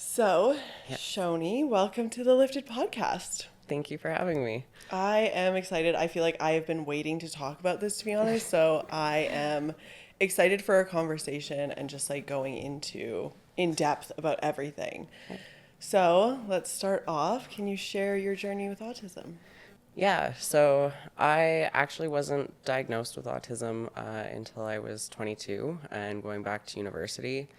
So, Yeah. Shaune, welcome to the Lifted podcast. Thank you for having me. I am excited. I feel like I have been waiting to talk about this, to be honest. So, I am excited for our conversation and just like going into in depth about everything. So, let's start off. Can you share your journey with autism? Yeah, so I actually wasn't diagnosed with autism until I was 22 and going back to university.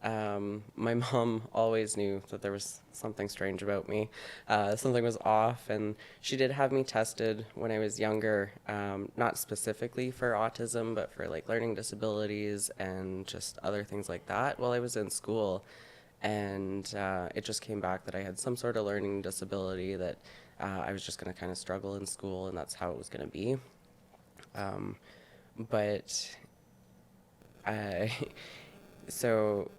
My mom always knew that there was something strange about me. Something was off, and she did have me tested when I was younger, not specifically for autism, but for like learning disabilities and just other things like that while I was in school. And it just came back that I had some sort of learning disability that I was just going to kind of struggle in school, and that's how it was going to be. Um, but I, so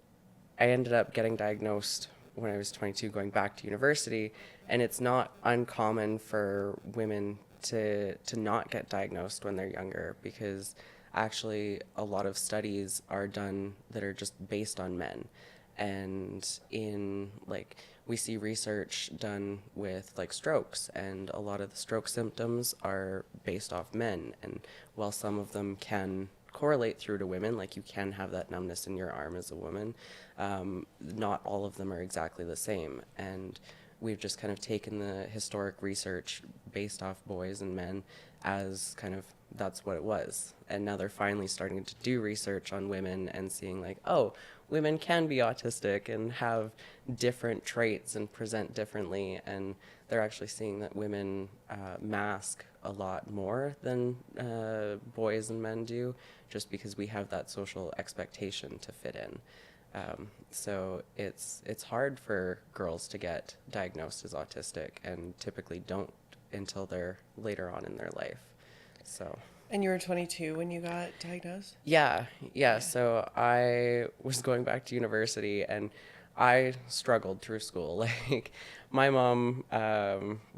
I ended up getting diagnosed when I was 22, going back to university, and it's not uncommon for women to not get diagnosed when they're younger because actually a lot of studies are done that are just based on men. And in like we see research done with like strokes, and a lot of the stroke symptoms are based off men, and while some of them can correlate through to women, like you can have that numbness in your arm as a woman, not all of them are exactly the same. And we've just kind of taken the historic research based off boys and men as kind of that's what it was. And now they're finally starting to do research on women and seeing like, oh, women can be autistic and have different traits and present differently. And they're actually seeing that women mask a lot more than boys and men do, just because we have that social expectation to fit in. So it's hard for girls to get diagnosed as autistic, and typically don't until they're later on in their life. So And you were 22 when you got diagnosed? yeah. So I was going back to university, and I struggled through school. Like my mom,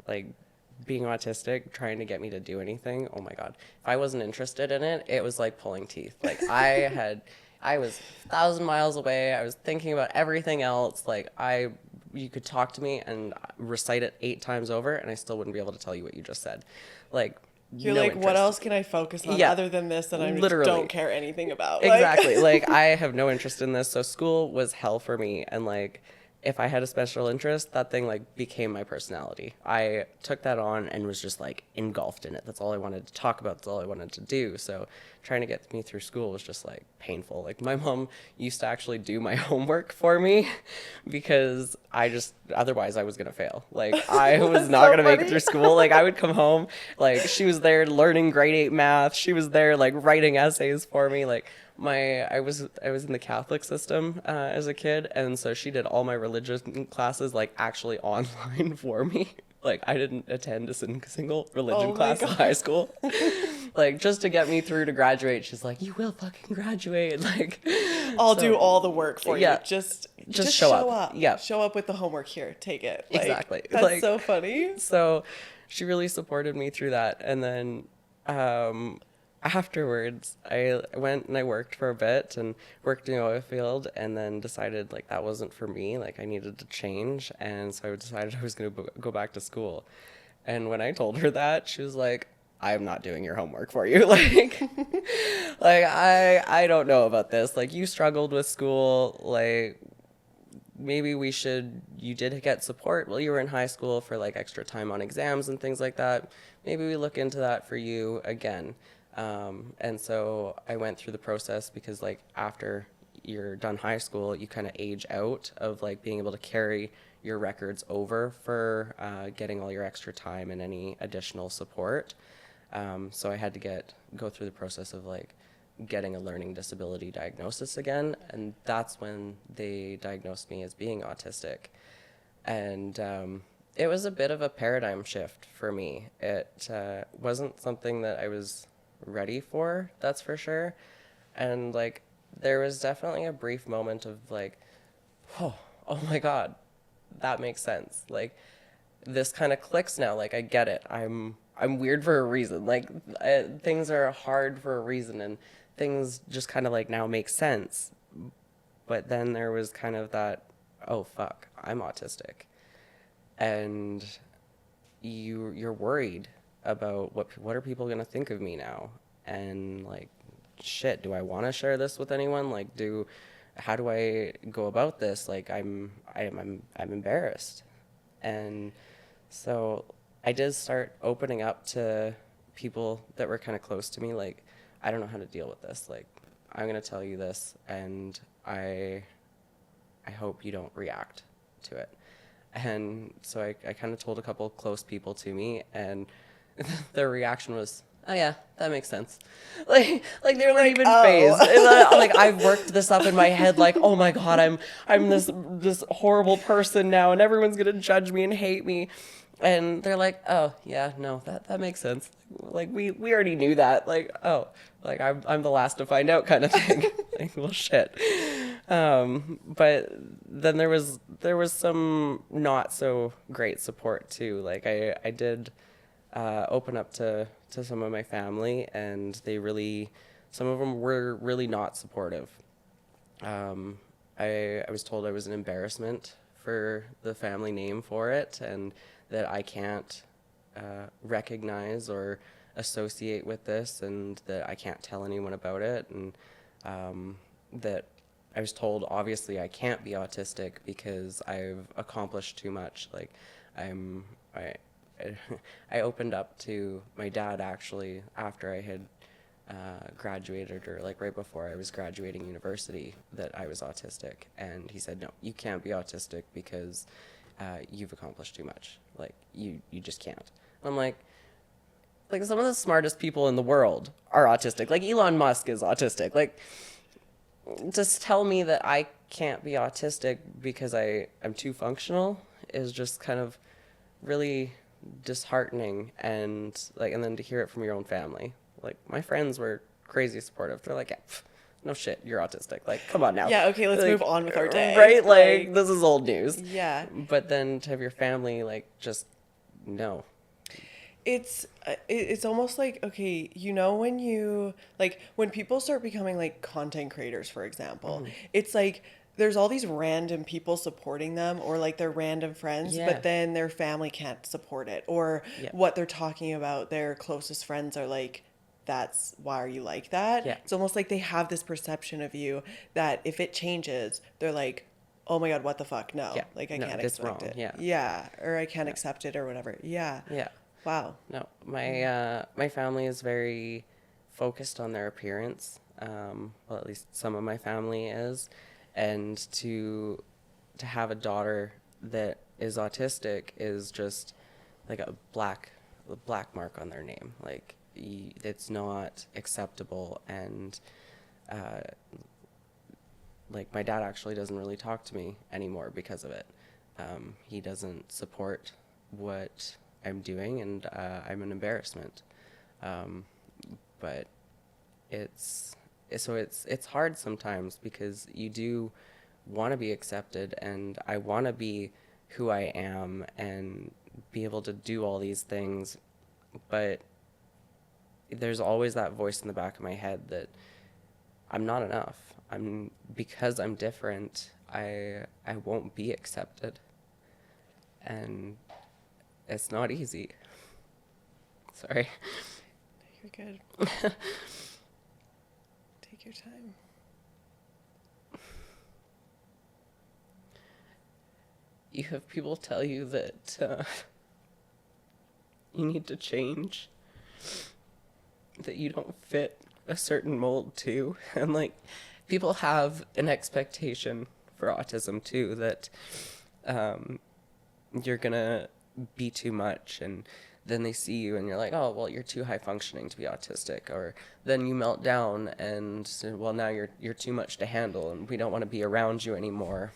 like being autistic, trying to get me to do anything. Oh my God. If I wasn't interested in it, it was like pulling teeth. Like I was 1,000 miles away. I was thinking about everything else. You could talk to me and recite it 8 times over, and I still wouldn't be able to tell you what you just said. Like, You're no like, what interest. else can I focus on Yeah, other than this that I just don't literally. care anything about? Exactly. Like I have no interest in this, so school was hell for me. And like if I had a special interest, that thing like became my personality. I took that on and was just like engulfed in it. That's all I wanted to talk about. That's all I wanted to do. So trying to get me through school was just like painful. Like my mom used to actually do my homework for me because I just otherwise I was gonna fail. Like I was That's not so gonna make it funny. through school. Like I would come home, like she was there learning grade 8 math. She was there like writing essays for me. Like I was in the Catholic system as a kid, and so she did all my religious classes like actually online for me. Like I didn't attend a single religion Oh my class in high God. school. Like just to get me through to graduate, she's like, "You will fucking graduate." Like, I'll do so all the work for you. yeah, Just just show show up. up. Yeah, Show up with the homework here. Take it. Like, exactly. that's Like so funny. so she really supported me through that. And then um, afterwards, I went and I worked for a bit and worked in the oil field, and then decided like that wasn't for me. Like I needed to change. And so I decided I was going to go back to school. And when I told her that, she was like, I'm not doing your homework for you. I don't know about this. Like you struggled with school. Like maybe you did get support while you were in high school for like extra time on exams and things like that. Maybe we look into that for you again. And so I went through the process because like after you're done high school, you kind of age out of like being able to carry your records over for getting all your extra time and any additional support. So I had to go through the process of like getting a learning disability diagnosis again, and that's when they diagnosed me as being autistic. And it was a bit of a paradigm shift for me. It wasn't something that I was ready for, that's for sure. And like there was definitely a brief moment of like, oh, oh my God, that makes sense. Like this kind of clicks now. Like I get it. I'm weird for a reason. Like things are hard for a reason, and things just kind of like now make sense. But then there was kind of that, oh fuck, I'm autistic. And you're worried about what are people going to think of me now? And like, shit, do I want to share this with anyone? Like, how do I go about this? Like, I'm embarrassed. And so I did start opening up to people that were kind of close to me. Like, I don't know how to deal with this. Like, I'm going to tell you this, and I hope you don't react to it. And so I kind of told a couple close people to me, and their reaction was, oh yeah, that makes sense. Like they were not even phased. Like I've worked this up in my head, like, oh my God, I'm this horrible person now, and everyone's gonna judge me and hate me. And they're like, oh yeah, no, that makes sense. Like we already knew that. Like, oh, like I'm the last to find out kind of thing. Like, well shit. But then there was some not so great support too. Like I did open up to some of my family, and some of them were really not supportive. I was told I was an embarrassment for the family name for it, and that I can't recognize or associate with this, and that I can't tell anyone about it, and that I was told obviously I can't be autistic because I've accomplished too much. Like I I opened up to my dad actually after I had graduated, or like right before I was graduating university, that I was autistic, and he said, no, you can't be autistic because you've accomplished too much. Like you just can't. And I'm like some of the smartest people in the world are autistic. Like Elon Musk is autistic. Like, just tell me that I can't be autistic because I'm too functional is just kind of really disheartening. And then to hear it from your own family. Like, my friends were crazy supportive. They're like, yeah, no shit, you're autistic. Like, come on now. Yeah, okay, let's like, move on with our day. Right? Like, this is old news. Yeah. But then to have your family, like, just, no. It's almost like, okay, you know, when you like when people start becoming like content creators, for example, it's like there's all these random people supporting them, or like their random friends, Yeah. but then their family can't support it, or what they're talking about, their closest friends are like, that's why are you like that? Yeah. It's almost like they have this perception of you that if it changes, they're like, oh my God, what the fuck? No, Yeah. like I No, can't that's expect wrong. it. Yeah. Yeah, or I can't accept it or whatever. Yeah. Yeah. Wow. No, my family is very focused on their appearance. Well, at least some of my family is, and to have a daughter that is autistic is just like a black mark on their name. Like it's not acceptable, and like my dad actually doesn't really talk to me anymore because of it. He doesn't support what I'm doing, and I'm an embarrassment. But it's hard sometimes because you do want to be accepted, and I want to be who I am and be able to do all these things, but there's always that voice in the back of my head that I'm not enough. Because I'm different, I won't be accepted. And it's not easy. Sorry. You're good. Take your time. You have people tell you that you need to change, that you don't fit a certain mold too. And like, people have an expectation for autism too, that you're gonna be too much, and then they see you and you're like, oh well, you're too high functioning to be autistic, or then you melt down and well, now you're too much to handle and we don't want to be around you anymore.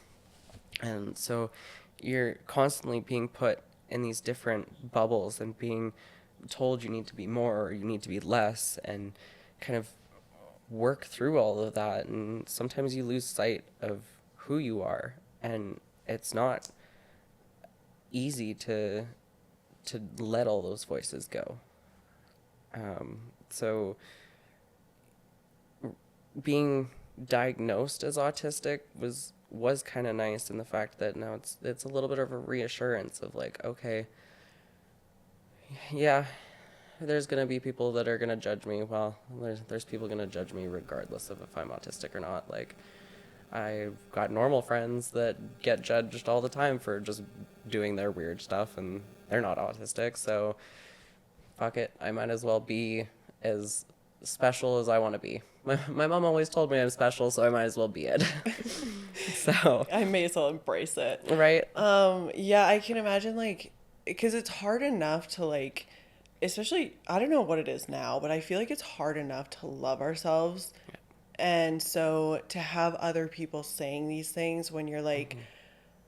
And so you're constantly being put in these different bubbles and being told you need to be more or you need to be less, and kind of work through all of that. And sometimes you lose sight of who you are, and it's not easy to let all those voices go. So being diagnosed as autistic was was kind of nice in the fact that now it's a little bit of a reassurance of like, okay, yeah, there's gonna be people that are gonna judge me. Well, there's people gonna judge me regardless of if I'm autistic or not. Like, I've got normal friends that get judged all the time for just doing their weird stuff, and they're not autistic. So, fuck it, I might as well be as special as I want to be. My mom always told me I'm special, so I might as well be it. So, I may as well embrace it. right? Yeah, I can imagine, like, because it's hard enough to, like, especially, I don't know what it is now, but I feel like it's hard enough to love ourselves. And so to have other people saying these things when you're like,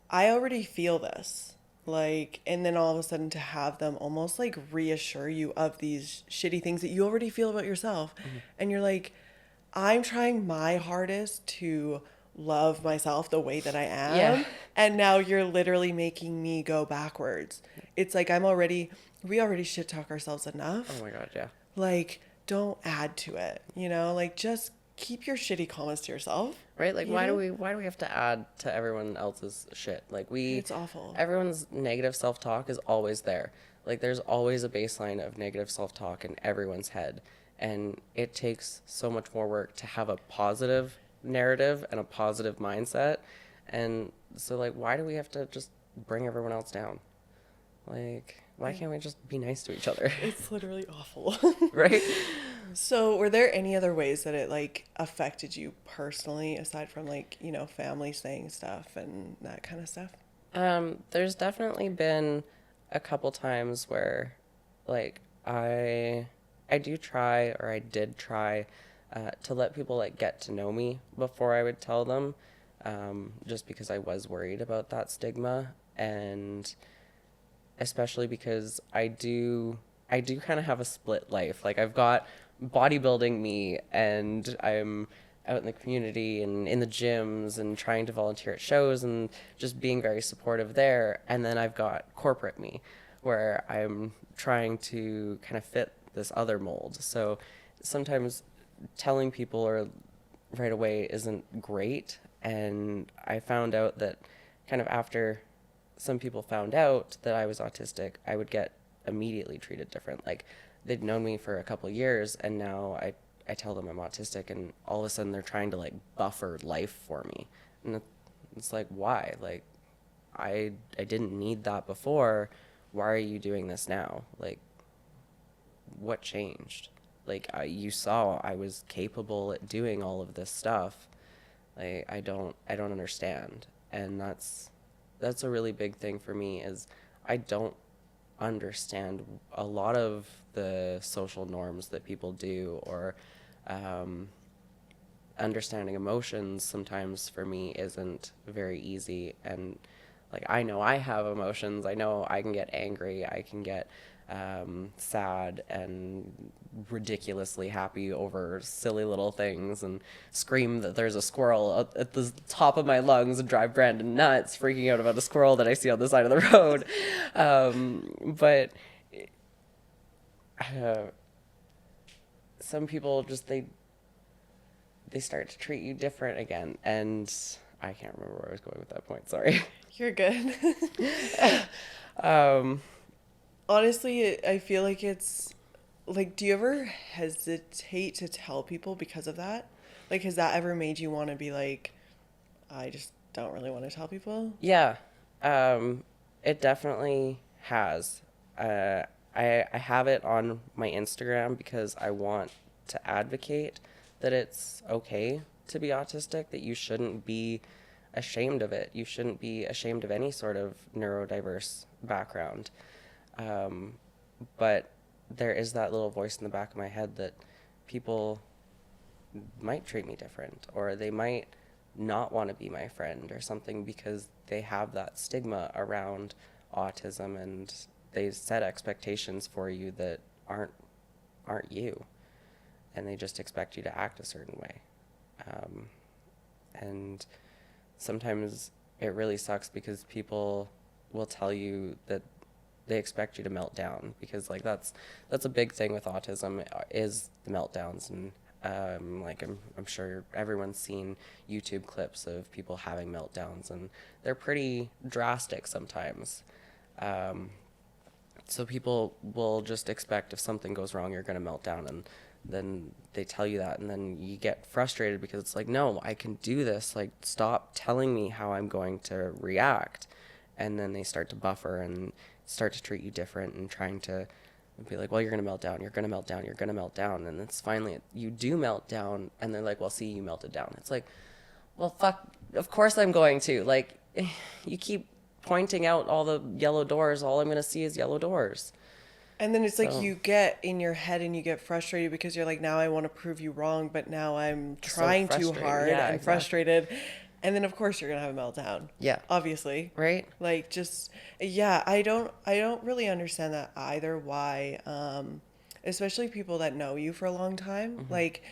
I already feel this. Like, and then all of a sudden to have them almost like reassure you of these shitty things that you already feel about yourself. And you're like, I'm trying my hardest to love myself the way that I am. Yeah. And now you're literally making me go backwards. It's like we already shit talk ourselves enough. Oh my God, yeah. Like, don't add to it, Like, just keep your shitty comments to yourself. Right? Like, you why know? do we have to add to everyone else's shit? Like, It's awful. everyone's negative self-talk is always there. Like, there's always a baseline of negative self-talk in everyone's head. And it takes so much more work to have a positive narrative and a positive mindset. And so, like, why do we have to just bring everyone else down? Like, why can't we just be nice to each other? It's literally awful. Right? So, were there any other ways that it like affected you personally aside from like, family saying stuff and that kind of stuff? There's definitely been a couple times where, like, I do try, or I did try, to let people like get to know me before I would tell them, just because I was worried about that stigma, and especially because I do kind of have a split life. Like, I've got bodybuilding me, and I'm out in the community and in the gyms and trying to volunteer at shows and just being very supportive there. And then I've got corporate me, where I'm trying to kind of fit this other mold. So sometimes telling people or right away isn't great. And I found out that kind of after some people found out that I was autistic, I would get immediately treated different. Like, they'd known me for a couple of years, and now I tell them I'm autistic, and all of a sudden they're trying to like buffer life for me. And it's like, why? Like, I didn't need that before. Why are you doing this now? Like, what changed? Like, you saw I was capable at doing all of this stuff. Like, I don't understand. And that's a really big thing for me, is I don't understand a lot of the social norms that people do, or understanding emotions sometimes for me isn't very easy. And like, I know I have emotions. I know I can get angry. I can get sad and ridiculously happy over silly little things, and scream that there's a squirrel at the top of my lungs and drive Brandon nuts, freaking out about a squirrel that I see on the side of the road. But some people just, they start to treat you different again. And I can't remember where I was going with that point. Sorry. You're good. Honestly, I feel like it's like, do you ever hesitate to tell people because of that? Like, has that ever made you want to be like, I just don't really want to tell people? Yeah, it definitely has. I have it on my Instagram because I want to advocate that it's okay to be autistic, that you shouldn't be ashamed of it. You shouldn't be ashamed of any sort of neurodiverse background. But there is that little voice in the back of my head that people might treat me different, or they might not want to be my friend or something, because they have that stigma around autism, and they set expectations for you that aren't you, and they just expect you to act a certain way. And sometimes it really sucks, because people will tell you that they expect you to melt down, because like that's a big thing with autism, is the meltdowns, and Like I'm sure everyone's seen YouTube clips of people having meltdowns, and they're pretty drastic sometimes. So people will just expect if something goes wrong, you're going to melt down, and then they tell you that, and then you get frustrated because it's like, no, I can do this. Like, stop telling me how I'm going to react. And then they start to buffer and start to treat you different and trying to be like, well, you're going to melt down, you're going to melt down, you're going to melt down. And it's finally, you do melt down, and they're like, well, see, you melted down. It's like, well, fuck, of course I'm going to. Like, you keep pointing out all the yellow doors, all I'm going to see is yellow doors. And then it's like you get in your head and you get frustrated because you're like, now I want to prove you wrong, but now I'm trying too hard and frustrated. And then of course you're going to have a meltdown. Yeah. Obviously. Right? Like just, yeah, I don't really understand that either. Why, especially people that know you for a long time, like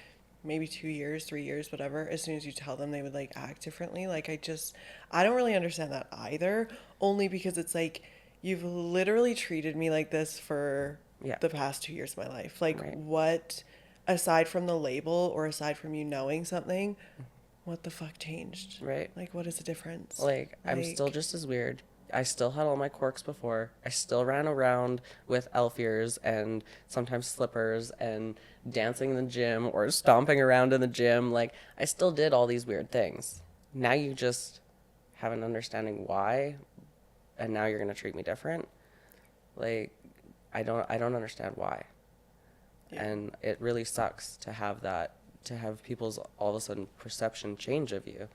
maybe 2 years, 3 years, whatever, as soon as you tell them they would like act differently. Like I don't really understand that either, only because it's like, you've literally treated me like this for the past 2 years of my life. Like what, aside from the label or aside from you knowing something, what the fuck changed? Right. Like what is the difference? Like I'm still just as weird. I still had all my quirks before. I still ran around with elf ears and sometimes slippers and dancing in the gym or stomping around in the gym. Like I still did all these weird things. Now you just have an understanding why, and now you're going to treat me different. Like I don't understand why. Yeah. And it really sucks to have that, to have people's all of a sudden perception change of you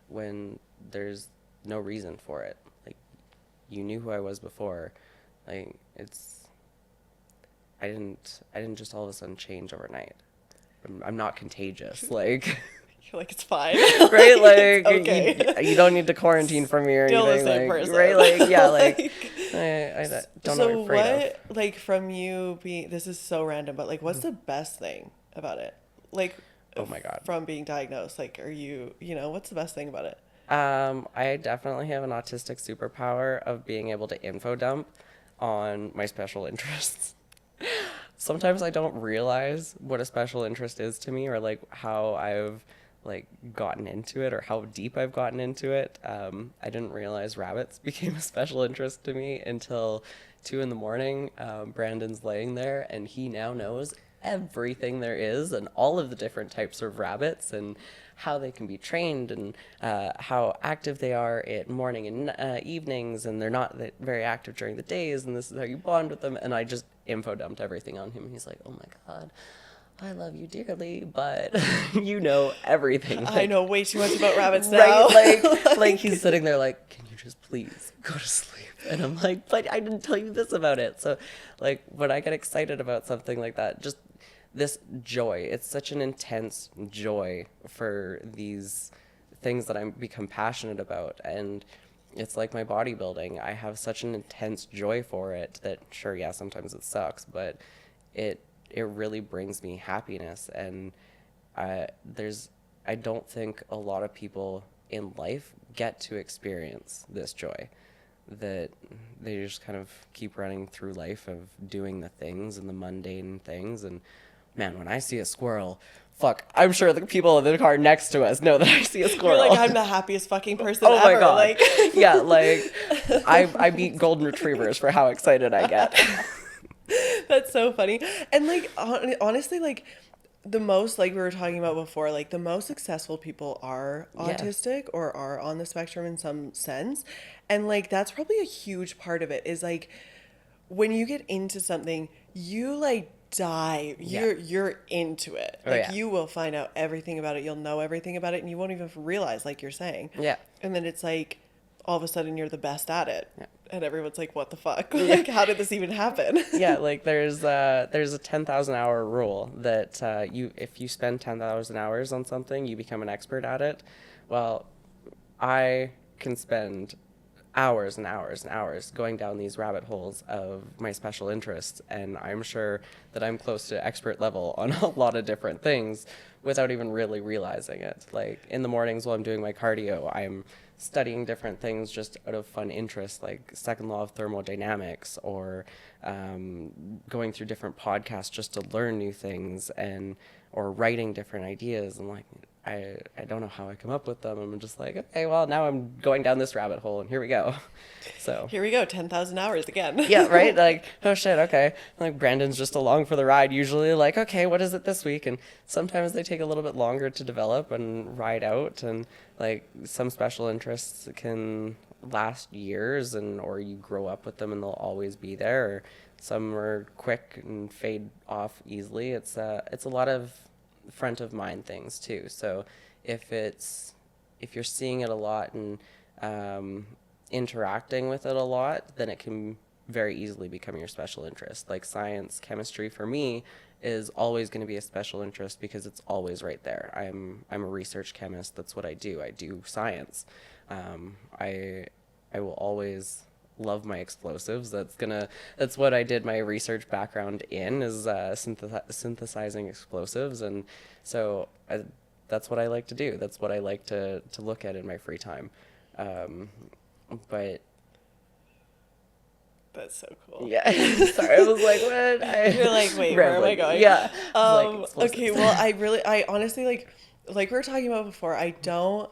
when there's no reason for it. Like you knew who I was before. Like I didn't just all of a sudden change overnight. I'm not contagious. Like you're like, it's fine. Right? Like okay. you don't need to quarantine from me or Still anything. The same like, person. Right? Like yeah, like I don't know what I'm afraid of. Like from you being, this is so random, but like what's the best thing about it? Like oh my God. From being diagnosed, like are you know, what's the best thing about it? I definitely have an autistic superpower of being able to info dump on my special interests. Sometimes I don't realize what a special interest is to me, or like how I've like gotten into it or how deep I've gotten into it. I didn't realize rabbits became a special interest to me until 2 a.m. Brandon's laying there and he now knows everything there is and all of the different types of rabbits and how they can be trained and how active they are at morning and evenings, and they're not very active during the days, and this is how you bond with them. And I just info dumped everything on him, and he's like, oh my God, I love you dearly, but you know everything. Like, I know way too much about rabbits now. Right? Like he's sitting there like, can you just please go to sleep? And I'm like, but I didn't tell you this about it. So like when I get excited about something like that, just this joy, it's such an intense joy for these things that I become passionate about. And it's like my bodybuilding. I have such an intense joy for it that sure, yeah, sometimes it sucks, but it really brings me happiness. And I don't think a lot of people in life get to experience this joy, that they just kind of keep running through life of doing the things and the mundane things. And man, when I see a squirrel, fuck, I'm sure the people in the car next to us know that I see a squirrel. You're like, I'm the happiest fucking person ever. Oh my God. Like yeah, like I beat golden retrievers for how excited I get. That's so funny. And like honestly, like the most, like we were talking about before, like the most successful people are autistic or are on the spectrum in some sense. And like that's probably a huge part of it, is like when you get into something, you like dive, you're into it. Like you will find out everything about it, you'll know everything about it, and you won't even realize, like you're saying. Yeah. And then it's like all of a sudden you're the best at it. Yeah. And everyone's like, what the fuck? Like, how did this even happen? Yeah, like there's a 10,000 hour rule that if you spend 10,000 hours on something, you become an expert at it. Well, I can spend hours and hours and hours going down these rabbit holes of my special interests, and I'm sure that I'm close to expert level on a lot of different things without even really realizing it. Like in the mornings while I'm doing my cardio, I'm studying different things just out of fun interest, like second law of thermodynamics, or going through different podcasts just to learn new things, and or writing different ideas. And like, I don't know how I come up with them. I'm just like, okay, well, now I'm going down this rabbit hole, and here we go. So Here we go, 10,000 hours again. yeah, right? Like, oh shit, okay. Like, Brandon's just along for the ride usually. Like, okay, what is it this week? And sometimes they take a little bit longer to develop and ride out. And like, some special interests can last years, and or you grow up with them and they'll always be there. Or some are quick and fade off easily. It's a lot of front of mind things too. So if you're seeing it a lot and interacting with it a lot, then it can very easily become your special interest. Like science, chemistry for me is always going to be a special interest because it's always right there. I'm a research chemist. That's what I do. I do science. I will always love my explosives. That's what I did my research background in, is synthesizing explosives. And so that's what I like to do. That's what I like to look at in my free time. But That's so cool. yeah, sorry, I was like, what? You're like, wait, where am I going? Yeah. Like, Okay, well, I honestly, like we were talking about before, I don't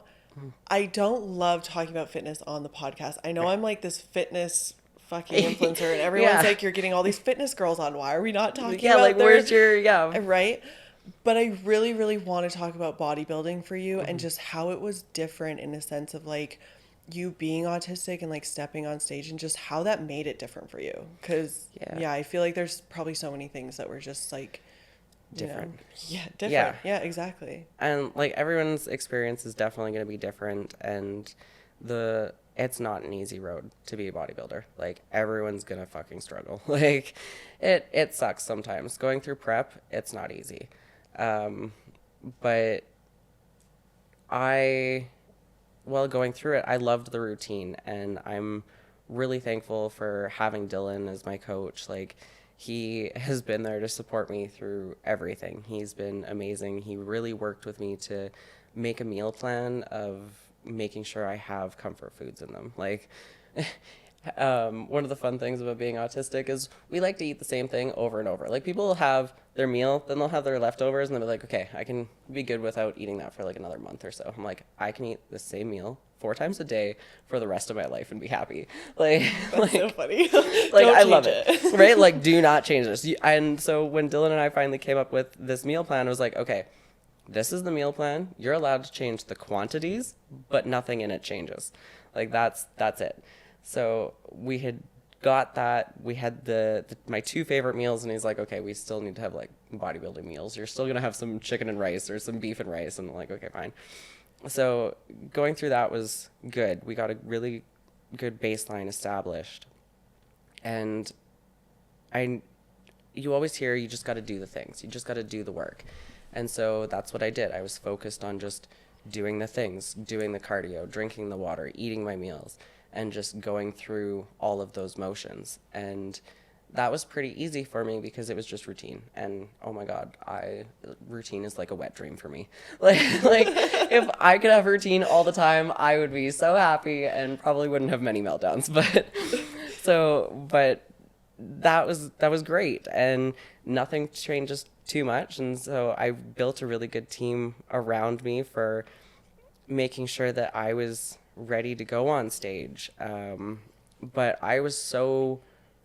love talking about fitness on the podcast. I know I'm like this fitness fucking influencer, and everyone's Yeah. like, you're getting all these fitness girls on. Why are we not talking Yeah, about like, where's your right? But I really, really want to talk about bodybuilding for you, Mm-hmm. and just how it was different in a sense of like you being autistic and like stepping on stage, and just how that made it different for you. Because Yeah. I feel like there's probably so many things that were just like Different. different. Yeah. Yeah, exactly. And like, everyone's experience is definitely going to be different, and it's not an easy road to be a bodybuilder. Like, everyone's gonna fucking struggle. Like, it sucks sometimes going through prep. It's not easy. But while going through it, I loved the routine, and I'm really thankful for having Dylan as my coach. Like, he has been there to support me through everything. He's been amazing. He really worked with me to make a meal plan of making sure I have comfort foods in them. Like, one of the fun things about being autistic is we like to eat the same thing over and over. Like, people will have their meal, then they'll have their leftovers, and they'll be like, okay, I can be good without eating that for like another month or so. I'm like, I can eat the same meal 4 times a day for the rest of my life and be happy. Like, That's so funny. like, Don't I love change it. Right? Like, do not change this. And so when Dylan and I finally came up with this meal plan, I was like, okay, this is the meal plan. You're allowed to change the quantities, but nothing in it changes. Like, that's it. So we had got that. We had my 2 favorite meals, and he's like, okay, we still need to have like bodybuilding meals. You're still gonna have some chicken and rice or some beef and rice. And I'm like, okay, fine. So going through that was good. We got a really good baseline established. And you always hear, you just got to do the things. You just got to do the work. And so that's what I did. I was focused on just doing the things, doing the cardio, drinking the water, eating my meals, and just going through all of those motions. And that was pretty easy for me because it was just routine. And oh my God, routine is like a wet dream for me. Like if I could have routine all the time, I would be so happy and probably wouldn't have many meltdowns. But that was great, and nothing changes too much. And so I built a really good team around me for making sure that I was ready to go on stage. But I was so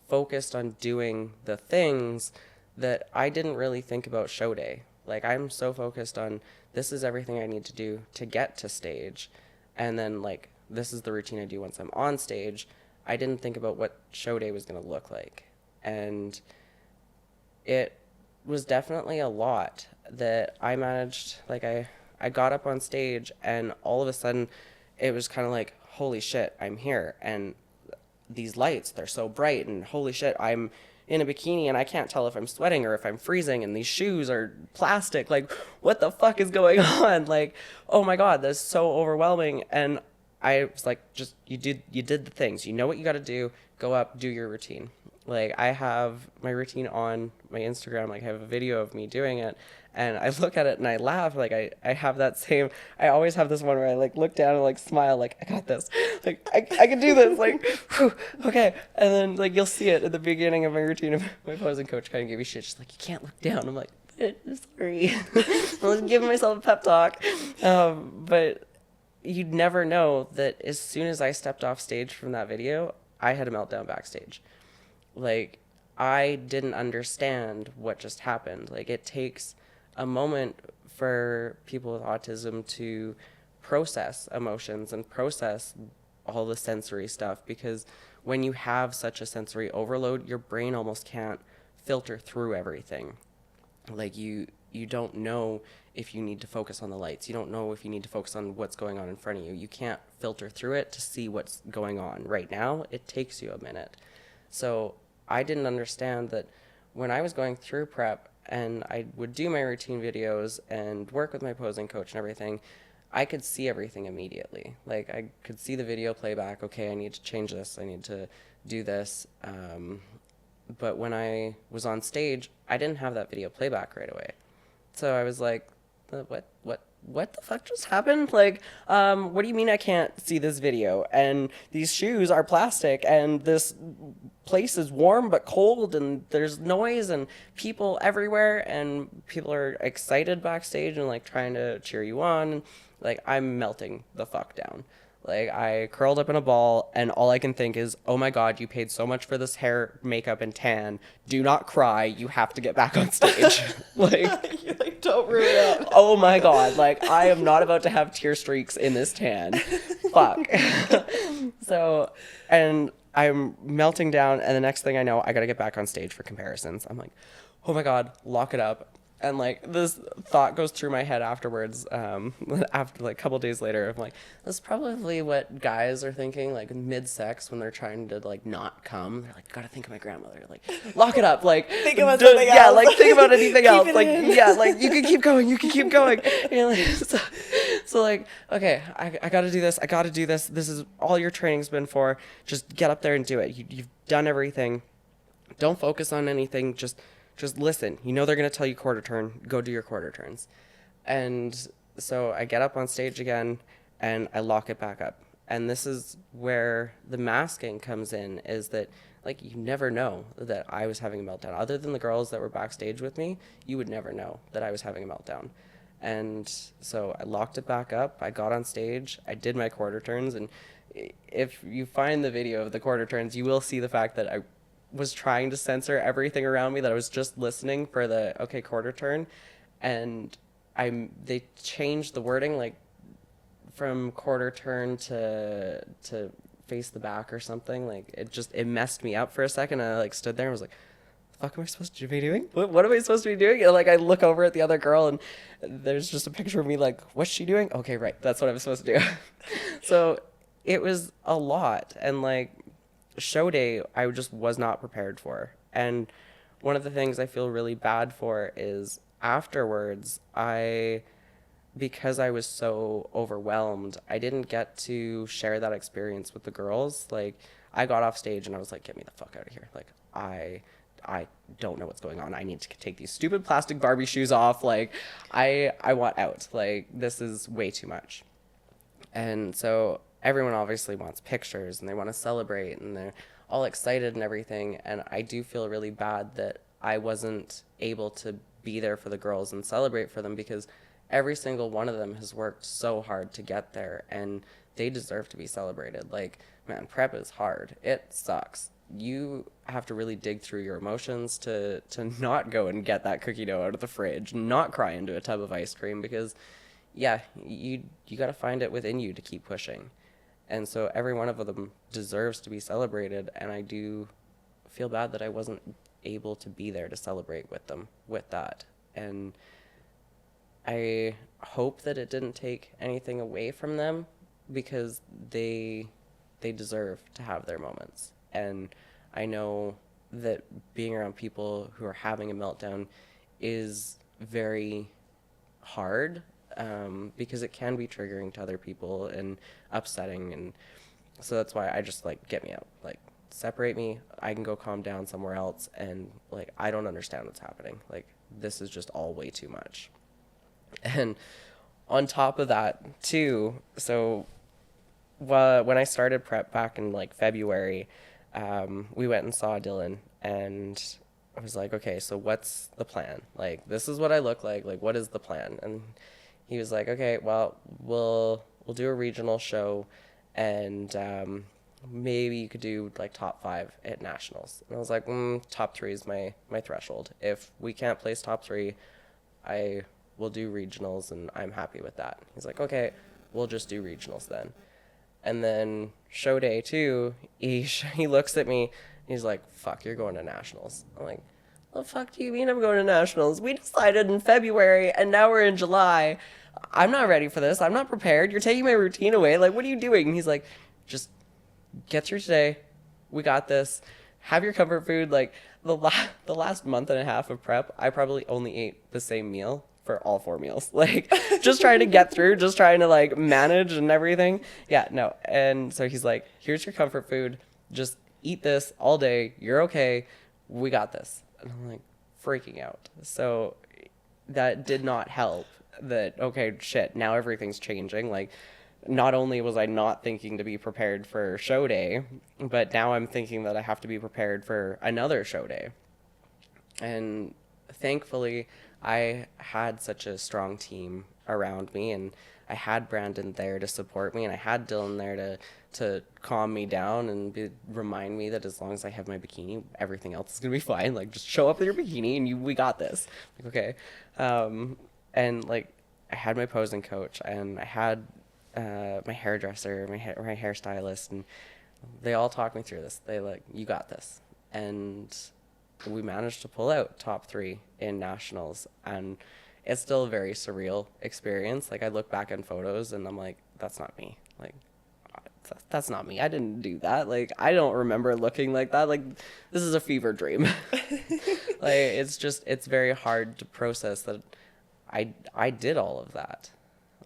focused on doing the things that I didn't really think about show day. Like, I'm so focused on, this is everything I need to do to get to stage, and then like, this is the routine I do once I'm on stage. I didn't think about what show day was going to look like. And it was definitely a lot that I managed. Like, I got up on stage, and all of a sudden it was kind of like, holy shit, I'm here. And these lights, they're so bright, and holy shit, I'm in a bikini and I can't tell if I'm sweating or if I'm freezing, and these shoes are plastic. Like, what the fuck is going on? Like, oh my God, that's so overwhelming. And I was like, just, you did the things. You know what you got to do. Go up, do your routine. Like, I have my routine on my Instagram. Like, I have a video of me doing it, and I look at it and I laugh. Like, I have that same, I always have this one where I like look down and like smile, like, I got this. Like, I can do this. Like, whew, okay. And then like you'll see it at the beginning of my routine. Of my posing coach kind of gave me shit. She's like, you can't look down. I'm like, sorry. I was giving myself a pep talk. But you'd never know that as soon as I stepped off stage from that video, I had a meltdown backstage. Like, I didn't understand what just happened. Like, it takes a moment for people with autism to process emotions and process all the sensory stuff, because when you have such a sensory overload, your brain almost can't filter through everything. Like, you don't know if you need to focus on the lights. You don't know if you need to focus on what's going on in front of you. You can't filter through it to see what's going on. Right now, it takes you a minute. So I didn't understand that when I was going through prep and I would do my routine videos and work with my posing coach and everything, I could see everything immediately. Like, I could see the video playback. Okay, I need to change this. I need to do this. But when I was on stage, I didn't have that video playback right away. So I was like, what the fuck just happened? Like, what do you mean I can't see this video? And these shoes are plastic, and this place is warm but cold, and there's noise and people everywhere, and people are excited backstage and like trying to cheer you on. Like, I'm melting the fuck down. Like, I curled up in a ball, and all I can think is, oh my God, you paid so much for this hair, makeup, and tan. Do not cry. You have to get back on stage. Like, You like don't ruin it. oh my God, like, I am not about to have tear streaks in this tan. Fuck. So, and I'm melting down, and the next thing I know, I gotta get back on stage for comparisons. I'm like, oh my God, lock it up. And like, this thought goes through my head afterwards, after like a couple days later. I'm like, that's probably what guys are thinking, like mid-sex, when they're trying to like not come. They're like, gotta think of my grandmother. Like, lock it up. Like, Think about something else. Yeah, like think about anything else. Keep it Like, in. yeah, like you can keep going. You can keep going. And like, so like, okay, I gotta do this. I gotta do this. This is all your training's been for. Just get up there and do it. You've done everything. Don't focus on anything. Just listen. You know they're going to tell you quarter turn. Go do your quarter turns. And so I get up on stage again, and I lock it back up. And this is where the masking comes in, is that, like, you never know that I was having a meltdown. Other than the girls that were backstage with me, you would never know that I was having a meltdown. And so I locked it back up. I got on stage. I did my quarter turns. And if you find the video of the quarter turns, you will see the fact that I was trying to censor everything around me, that I was just listening for the okay quarter turn, and they changed the wording, like from quarter turn to face the back or something. Like, it messed me up for a second, and I like stood there and was like, the fuck am I supposed to be doing? What am I supposed to be doing? And like, I look over at the other girl, and there's just a picture of me like, what's she doing? Okay, right, that's what I'm supposed to do. So it was a lot, and like, show day, I just was not prepared for. And one of the things I feel really bad for is afterwards, because I was so overwhelmed, I didn't get to share that experience with the girls. Like, I got off stage and I was like, get me the fuck out of here. Like, I don't know what's going on. I need to take these stupid plastic Barbie shoes off. Like, I want out. Like, this is way too much. And so everyone obviously wants pictures and they want to celebrate and they're all excited and everything. And I do feel really bad that I wasn't able to be there for the girls and celebrate for them, because every single one of them has worked so hard to get there, and they deserve to be celebrated. Like, man, prep is hard. It sucks. You have to really dig through your emotions to not go and get that cookie dough out of the fridge, not cry into a tub of ice cream, because yeah, you got to find it within you to keep pushing. And so every one of them deserves to be celebrated, and I do feel bad that I wasn't able to be there to celebrate with them with that. And I hope that it didn't take anything away from them, because they deserve to have their moments. And I know that being around people who are having a meltdown is very hard, because it can be triggering to other people and upsetting. And so that's why I just like, get me out. Like, separate me. I can go calm down somewhere else. And like, I don't understand what's happening. Like, this is just all way too much. And on top of that too, so when I started prep back in like February, we went and saw Dylan, and I was like, okay, so what's the plan? Like, this is what I look like. Like, what is the plan? And he was like, okay, well, we'll do a regional show, and maybe you could do like top 5 at nationals. And I was like, top 3 is my threshold. If we can't place top 3, I will do regionals, and I'm happy with that. He's like, okay, we'll just do regionals then. And then show day 2, he looks at me, and he's like, fuck, you're going to nationals. I'm like, the fuck do you mean I'm going to nationals? We decided in February, and now we're in July. I'm not ready for this. I'm not prepared. You're taking my routine away. Like, what are you doing? And he's like, just get through today. We got this. Have your comfort food. Like, the last month and a half of prep, I probably only ate the same meal for all 4 meals. Like, just trying to get through, just trying to like manage and everything. Yeah, no. And so he's like, here's your comfort food. Just eat this all day. You're okay. We got this. And I'm like freaking out. So that did not help. That, okay, shit, now everything's changing. Like, not only was I not thinking to be prepared for show day, but now I'm thinking that I have to be prepared for another show day. And thankfully, I had such a strong team around me, and I had Brandon there to support me, and I had Dylan there to calm me down and remind me that as long as I have my bikini, everything else is gonna be fine. Like, just show up with your bikini, and we got this. Like, okay. And like, I had my posing coach, and I had my hairdresser, my hairstylist, and they all talked me through this. They like, you got this. And we managed to pull out top 3 in nationals, and it's still a very surreal experience. Like, I look back in photos and I'm like, that's not me. Like, that's not me. I didn't do that. Like, I don't remember looking like that. Like, this is a fever dream. Like, it's very hard to process that I did all of that.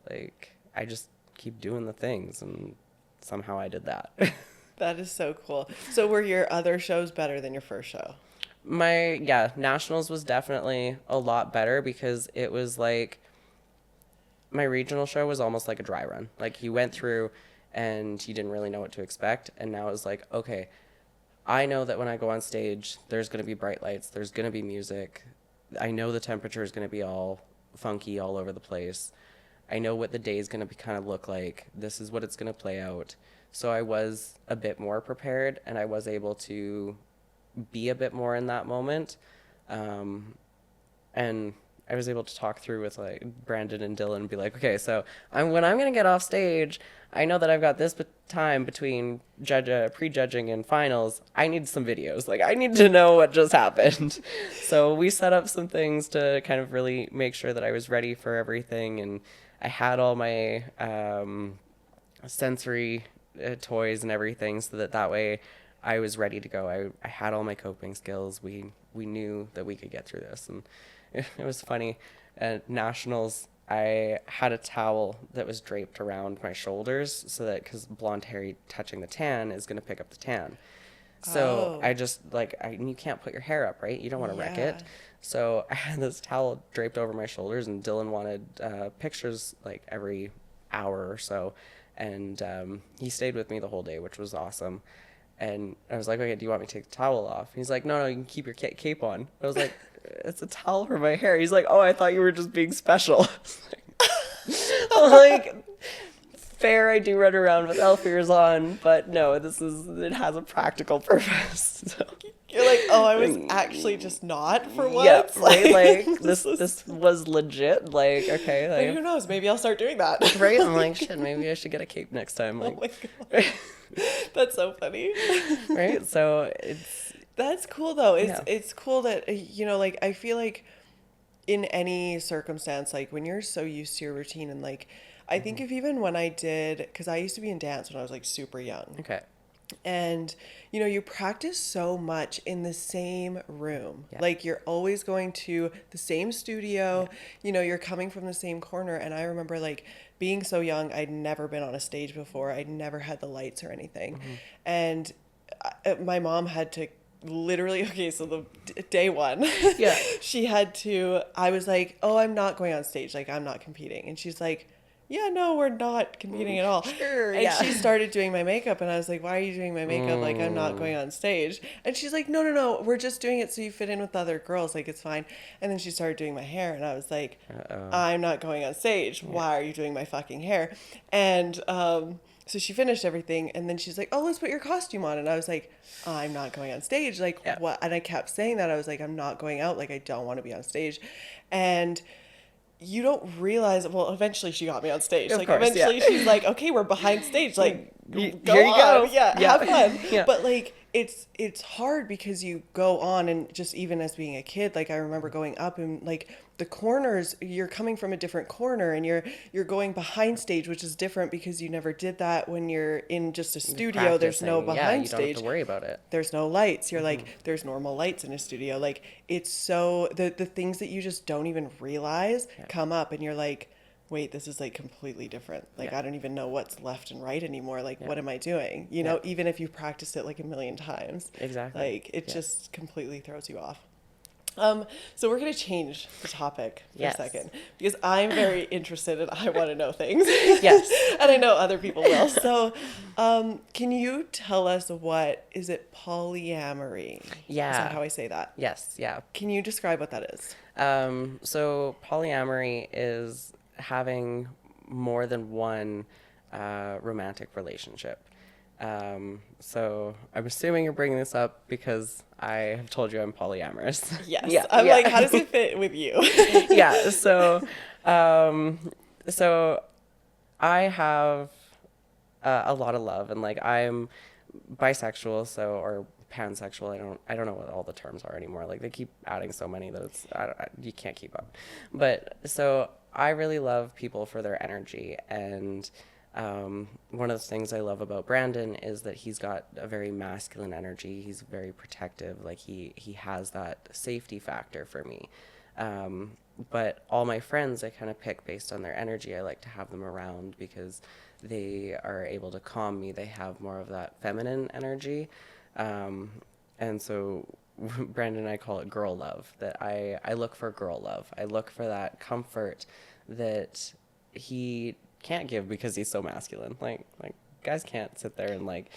Like, I just keep doing the things, and somehow I did that. That is so cool. So were your other shows better than your first show? Nationals was definitely a lot better, because it was like, my regional show was almost like a dry run. Like, you went through and you didn't really know what to expect, and now it was like, okay, I know that when I go on stage, there's going to be bright lights, there's going to be music. I know the temperature is going to be all funky all over the place. I know what the day is going to be kind of look like. This is what it's going to play out. So I was a bit more prepared, and I was able to be a bit more in that moment. And I was able to talk through with like Brandon and Dylan and be like, okay, so when I'm going to get off stage, I know that I've got this time between prejudging and finals. I need some videos. Like, I need to know what just happened. So we set up some things to kind of really make sure that I was ready for everything. And I had all my sensory toys and everything, so that way I was ready to go. I had all my coping skills. We knew that we could get through this. And it was funny. At nationals, I had a towel that was draped around my shoulders, so that, because blonde hair touching the tan is going to pick up the tan. So I just, like, you can't put your hair up, right? You don't want to wreck it. So I had this towel draped over my shoulders, and Dylan wanted pictures like every hour or so. And he stayed with me the whole day, which was awesome. And I was like, okay, do you want me to take the towel off? And he's like, no, you can keep your cape on. I was like, it's a towel for my hair. He's like, oh, I thought you were just being special. Like, fair, I do run around with elf ears on, but no, it has a practical purpose. So. You're like, oh, I was actually just not for once. Yeah, right. Like, this was legit. Like, okay, like, but who knows? Maybe I'll start doing that. Right? I'm like, shit, maybe I should get a cape next time. Like, oh my god, that's so funny. Right? So that's cool though. It's cool that like, I feel like in any circumstance, like when you're so used to your routine, and like, I think if even when I did, because I used to be in dance when I was like super young. Okay. And, you practice so much in the same room. Yeah. Like, you're always going to the same studio, you're coming from the same corner. And I remember, like, being so young, I'd never been on a stage before. I'd never had the lights or anything. Mm-hmm. And my mom had to literally, okay, so day one, Yeah. I was like, oh, I'm not going on stage. Like, I'm not competing. And she's like, yeah, no, we're not competing at all. Sure, And yeah. she started doing my makeup, and I was like, why are you doing my makeup? Like, I'm not going on stage. And she's like, no, no, no, we're just doing it so you fit in with other girls. Like, it's fine. And then she started doing my hair, and I was like, I'm not going on stage. Why are you doing my fucking hair? And so she finished everything, and then she's like, oh, let's put your costume on. And I was like, I'm not going on stage. Like, Yeah. what? And I kept saying that. I was like, I'm not going out. Like, I don't want to be on stage. And you don't realize, well, eventually she got me on stage. Of Like, course, eventually yeah. she's like, okay, we're behind stage. Like, Here go you on. go. Yeah, Yeah. have fun. Yeah. But, like, it's hard because you go on, and just even as being a kid, like, I remember going up and, like, the corners, you're coming from a different corner, and you're going behind stage, which is different because you never did that when you're in just a studio. There's no Practicing. behind Yeah, you don't stage. have to worry about it. There's no lights. You're like, there's normal lights in a studio. Like, it's so, the things that you just don't even realize come up, and you're like, wait, this is like completely different. Like, Yeah. I don't even know what's left and right anymore. Like, what am I doing? You know, even if you've practiced it like a million times. Exactly. Like, it just completely throws you off. So we're going to change the topic for Yes. a second, because I'm very interested and I want to know things. Yes. And I know other people will. So, can you tell us is it polyamory? Yeah. Is that how I say that? Yes, yeah. Can you describe what that is? So polyamory is having more than one romantic relationship. So I'm assuming you're bringing this up because I have told you I'm polyamorous. Yes. Yeah, I'm yeah. like, how does it fit with you? Yeah. So I have a lot of love, and like I'm bisexual, or pansexual. I don't know what all the terms are anymore. Like, they keep adding so many that you can't keep up. But so I really love people for their energy, and one of the things I love about Brandon is that he's got a very masculine energy. He's very protective. Like, he has that safety factor for me. But all my friends I kind of pick based on their energy. I like to have them around because they are able to calm me. They have more of that feminine energy. And so Brandon and I call it girl love, that I look for girl love. I look for that comfort that he can't give because he's so masculine. Like guys can't sit there and like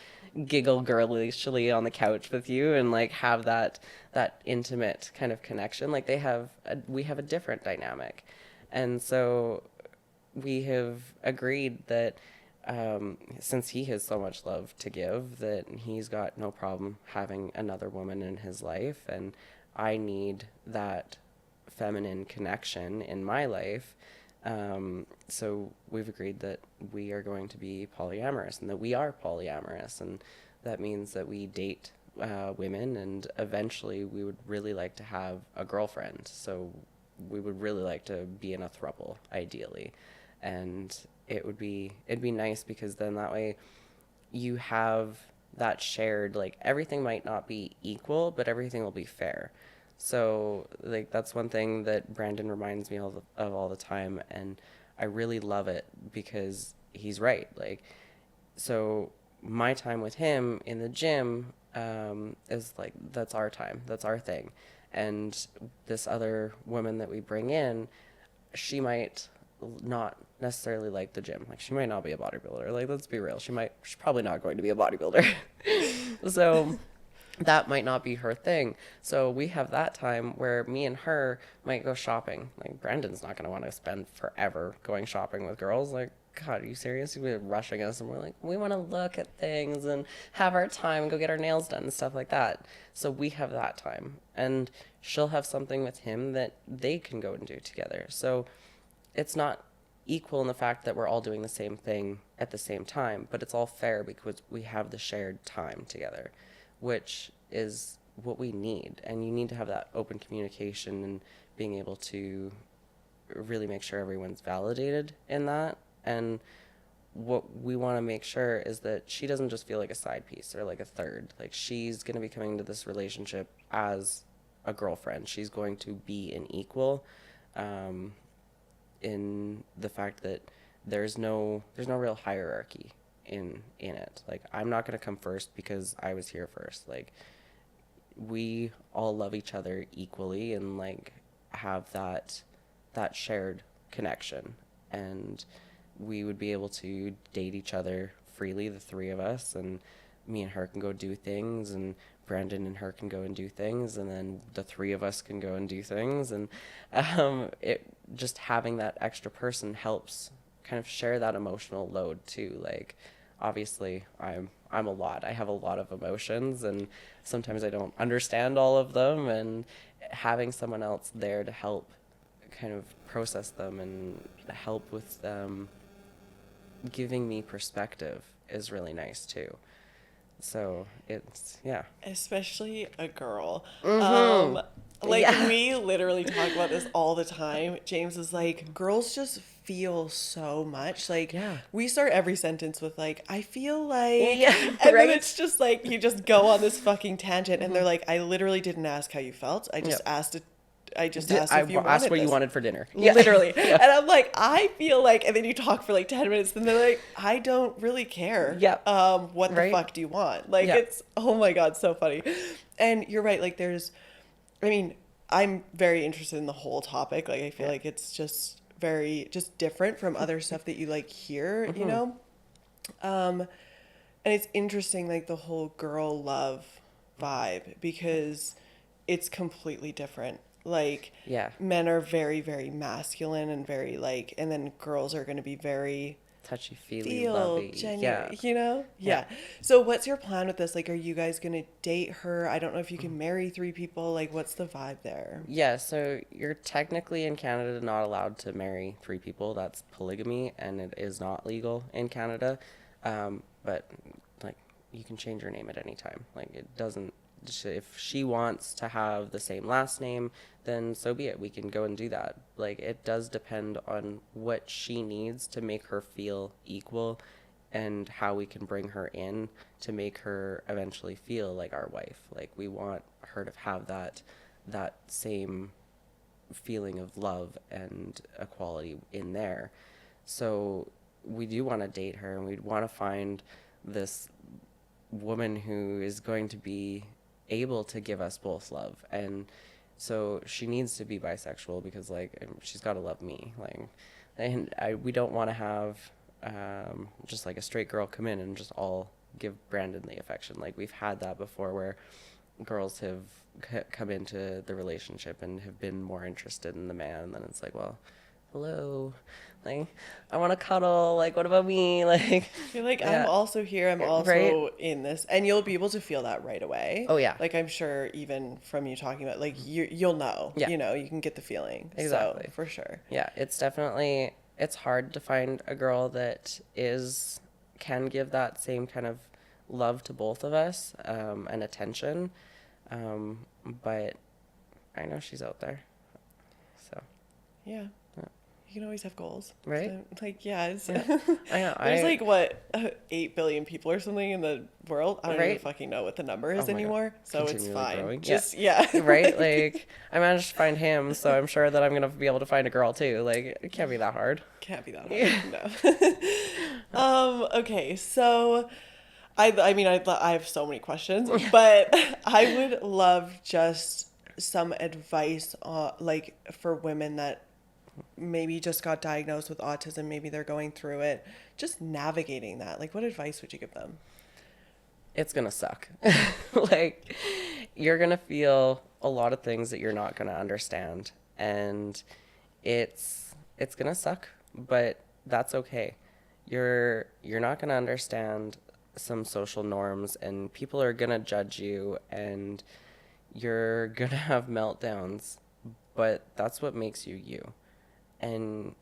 giggle girlishly on the couch with you and like have that intimate kind of connection. Like, we have a different dynamic. And so we have agreed that since he has so much love to give, that he's got no problem having another woman in his life, and I need that feminine connection in my life. So we've agreed that we are going to be polyamorous, and that we are polyamorous, and that means that we date women, and eventually we would really like to have a girlfriend. So we would really like to be in a throuple, ideally. And it'd be nice, because then that way you have that shared, like, everything might not be equal, but everything will be fair. So, like, that's one thing that Brandon reminds me of all the time, and I really love it because he's right. Like, so my time with him in the gym is like, that's our time, that's our thing. And this other woman that we bring in, she might not necessarily like the gym. Like, she might not be a bodybuilder. Like, let's be real. She's probably not going to be a bodybuilder. So that might not be her thing. So we have that time where me and her might go shopping. Like, Brandon's not going to want to spend forever going shopping with girls. Like, God, are you serious? You're rushing us, and we're like, we want to look at things and have our time and go get our nails done and stuff like that. So we have that time, and she'll have something with him that they can go and do together. So it's not equal in the fact that we're all doing the same thing at the same time, but it's all fair because we have the shared time together, which is what we need. And you need to have that open communication and being able to really make sure everyone's validated in that. And what we want to make sure is that she doesn't just feel like a side piece or like a third. Like, she's going to be coming to this relationship as a girlfriend. She's going to be an equal, in the fact that there's no real hierarchy in it. Like, I'm not going to come first because I was here first. Like, we all love each other equally and like have that shared connection, and we would be able to date each other freely, the three of us, and me and her can go do things, and Brandon and her can go and do things, and then the three of us can go and do things, and it just having that extra person helps kind of share that emotional load too. Like, obviously I'm a lot. I have a lot of emotions, and sometimes I don't understand all of them, and having someone else there to help kind of process them and help with them giving me perspective is really nice too. So it's, yeah. Especially a girl. Mm-hmm. Like, Yeah. we literally talk about this all the time. James is like, girls just feel so much. Like, Yeah. we start every sentence with like, I feel like, Yeah, and then right? it's just like, you just go on this fucking tangent, and they're like, I literally didn't ask how you felt. I just Yep. asked if you Asked wanted what you this. wanted for dinner. Yeah. Literally. Yeah. And I'm like, I feel like, and then you talk for like 10 minutes, and they're like, I don't really care. Yep. What the Right? fuck do you want? Like, Yeah. it's, oh my God, so funny. And you're right. Like, I mean, I'm very interested in the whole topic. Like, I feel like it's just very, just different from other stuff that you like hear, you know? And it's interesting, like, the whole girl love vibe, because it's completely different. Like, Yeah. men are very, very masculine and very like, and then girls are going to be very Touchy-feely, lovey. genuine, Yeah. you know? Yeah. Yeah. So what's your plan with this? Like, are you guys going to date her? I don't know if you can marry three people. Like, what's the vibe there? Yeah, so you're technically in Canada not allowed to marry three people. That's polygamy, and it is not legal in Canada. But like, you can change your name at any time. Like, it doesn't. If she wants to have the same last name, then so be it. We can go and do that. Like, it does depend on what she needs to make her feel equal, and how we can bring her in to make her eventually feel like our wife. Like, we want her to have that same feeling of love and equality in there. So we do want to date her, and we want to find this woman who is going to be able to give us both love. And so she needs to be bisexual, because like, she's got to love me. Like, and we don't want to have just like a straight girl come in and just all give Brandon the affection. Like, we've had that before, where girls have come into the relationship and have been more interested in the man, and then it's like, well, hello, like, I want to cuddle, like, what about me? Like, You're like, yeah. I'm also here. I'm also Right? in this. And you'll be able to feel that right away. Oh, yeah. Like, I'm sure even from you talking about, like, you'll know. Yeah. You know, you can get the feeling. Exactly. So, for sure. Yeah, it's definitely, it's hard to find a girl that can give that same kind of love to both of us, and attention. But I know she's out there. So, Yeah. You can always have goals. Right? So, like, yeah. It's, I know. there's like, what, 8 billion people or something in the world? I don't even Right? fucking know what the number is Oh my God. anymore. So it's Continually fine. growing. Just, yeah. Right? Like, I managed to find him, so I'm sure that I'm going to be able to find a girl too. Like, it can't be that hard. Can't be that hard. No. Okay, so I mean, I have so many questions, but I would love just some advice, like, for women that maybe just got diagnosed with autism, maybe they're going through it, just navigating that. Like, what advice would you give them? It's going to suck. Like, you're going to feel a lot of things that you're not going to understand, and it's going to suck, but that's okay. You're not going to understand some social norms, and people are going to judge you, and you're going to have meltdowns, but that's what makes you you. And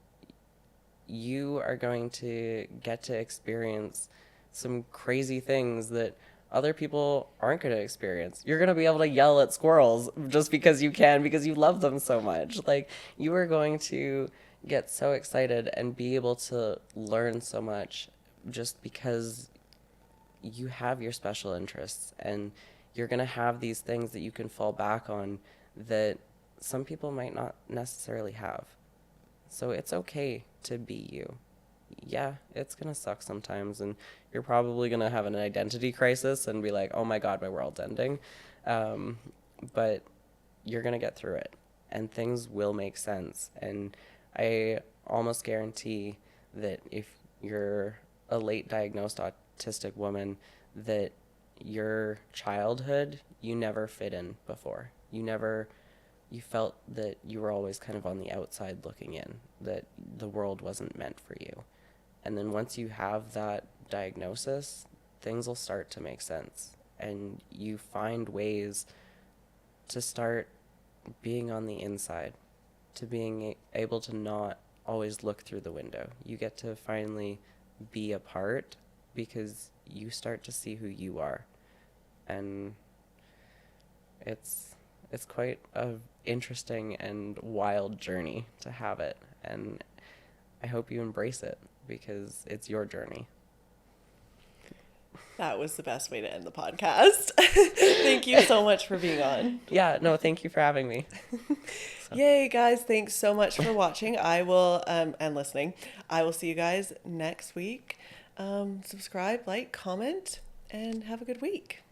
you are going to get to experience some crazy things that other people aren't going to experience. You're going to be able to yell at squirrels just because you can, because you love them so much. Like, you are going to get so excited and be able to learn so much just because you have your special interests, and you're going to have these things that you can fall back on that some people might not necessarily have. So it's okay to be you. yeah, it's going to suck sometimes. And you're probably going to have an identity crisis and be like, oh my God, my world's ending. But you're going to get through it and things will make sense. And I almost guarantee that if you're a late diagnosed autistic woman, that your childhood, you never fit in before. You felt that you were always kind of on the outside looking in, that the world wasn't meant for you. And then once you have that diagnosis, things will start to make sense. And you find ways to start being on the inside, to being able to not always look through the window. You get to finally be a part because you start to see who you are. And it's quite a interesting and wild journey to have it, and I hope you embrace it because it's your journey. That was the best way to end the podcast. Thank you so much for being on. Yeah, no, thank you for having me. Yay, guys. Thanks so much for watching. I will, and listening. I will see you guys next week. Subscribe, like, comment, and have a good week.